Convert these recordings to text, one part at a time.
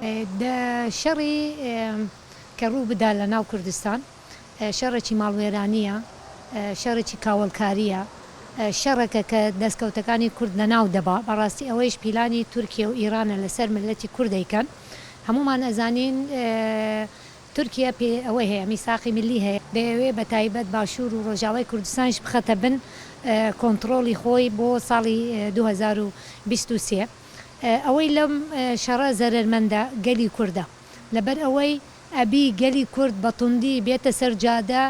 شەڕی کە ڕوو بدا لە ناو کوردستان شەڕێکی ماڵوێرانیە، شەڕێکی کاوەلکاریە، شەڕێکە کە دەستکەوتەکانی کورد لە ناو دەبا. بەڕاستی ئەوەیش پیلانی تورکیا و ئیرانە لەسەر ملەتی کوردەکەن. هەمومان ئەزانین تورکیا پێ ئەوەی هەیە، میساقی ملی هەیە، دەیەوێ بە تایبەت باشوور و ڕۆژاوای کوردستانش بخەتە بن کۆنتترۆلی خۆی بۆ ساڵی 2023. ئەوەی لەم شەڕە زەرمەندە گەلی کووردە، لەبەر ئەوەی ئەبی گەلی کورد بەتوندی بێتە سەرجادە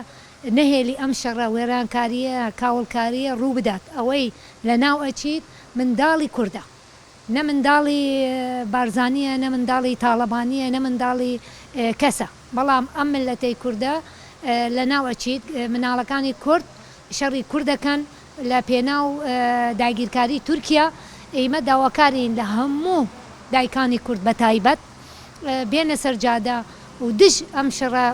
نەهێلی ئەم شەڕە وێرانکاریە کاوڵکاریە ڕوو بدات. ئەوەی لە ناو ئەچیت منداڵی کووردە، نە منداڵی بارزانیە، نە منداڵی تاالبانیە، نە منداڵی کەسە، بەڵام ئەم ملەتەی کووردە لە ناو ئەچیت. مناڵەکانی کورد شەڕی کوردەکەن لە پێناو داگیرکاری تورکیا. ئێمە داواکارین لە هەموو دایکانی کورد بە تایبەت بێنە سەرجادە و دژ ئەم شەڕە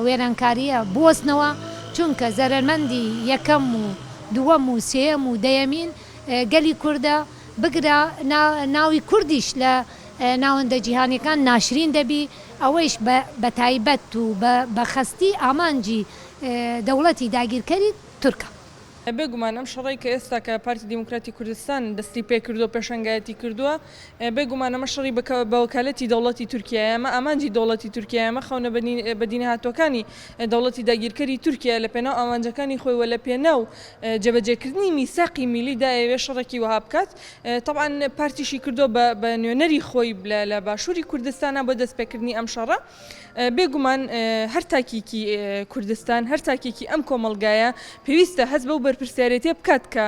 وێرانکاریە بوەستنەوە، چونکە زەرمەندی یەکەم و دووەم و سێەم و دەیەمین گەلی کووردە بگرە ناوی کوردیش لە ناوەندە جیهانیەکان ناشرین دەبی. ئەوەیش بە تایبەت و بە خەستی ئامانجی دەوڵەتی داگیرکەری تورکە. بێگومان ئەم شەڕی کە ئێستا کە پارتی دیموکراتی کوردستان دەستی پێ کردو پێشەنگایەتی کردووە، بێگومان ئەمە شەڕی بە وەکالەتی دەوڵەتی تورکیایە، ئەمە ئامانجی دەوڵەتی تورکیایە خەونە بەدینە هاتووەکانی دەوڵەتی داگیرکەری تورکیا لە پێناو ئامانجەکانی خۆی وە لە پێناو جێبەجێکردنی میساقی میلیدا ئەوێ شەڕێکی وەها بکات. طبعاً پارتیشی کردو بە نوێنەری خۆی لە باشووری کوردستانە بۆ دەستپێکردنی ئەم شەڕە. بێگومان هەر تاکێکی کوردستان، هەر تاکێکی ئەم کۆمەڵگایە پێویستە هەست بەو بەرپرسیارەتێ بکات کە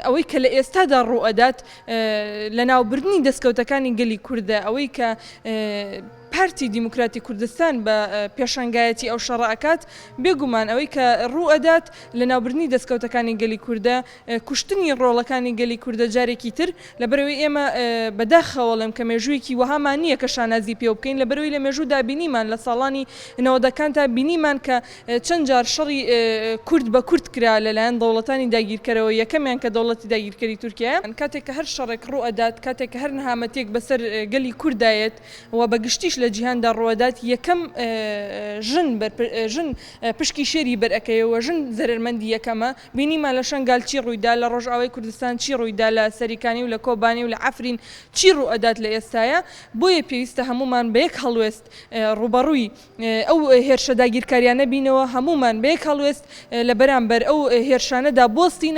ئەوەی کە لە ئێستادا ڕوئەدات لە ناوبردنی دەستکەوتەکانی گەلی کووردە، ئەوەی کە پارتی دیموکراتی کوردستان بە پێشەنگایەتی ئەو شەڕەکات، بێگومان ئەوەی کە ڕوئەدات لە ناوبردنی دەستکەوتەکانی گەلی کووردە، کوشتنی ڕۆڵەکانی گەلی کووردە جارێکی تر، لەبەرەوەی ئێمە بەداخەوەڵم کە مێژوویەکی وەهامان نییە کە شانازی پێ بکەین، لەبەرەوەی لە مێژوودا بینیمان لە ساڵانی 90ەکان تا بینیمان کە چەند جار شەڕی کورد بە کورد کرا لەلایەن دەوڵەتانی داگیرکەرەوە، یەکەمیان کە دەوڵەتی داگیرکەری تورکیایە. کاتێک کە هەر شەڕێک ڕوئەدات، کاتێک کە هەر نەهامەتێک بەسەر گەلی کووردایەت و بەگشتیش لە جیهاندا ڕوەدات، یەکەم ژن پشکی شێری بەرئەکەیەوە، ژن زەرمەندی یەکەمە. بینیمان لە شەنگال چی ڕوویدا، لە ڕۆژئاوای کوردستان چی ڕوویدا، لە سەریکانی و لە کۆبانی و لە عەفرین چی ڕوئەدات لە ئێستاە. بۆیە پێویستە هەمومان بە یەک هەڵوێست ڕوبەڕووی ئەو هێرشە داگیرکاریانە بینەوە، هەمومان بە یەک هەڵوێست لە بەرامبەر ئەو هێرشانەدا بۆستینەوە.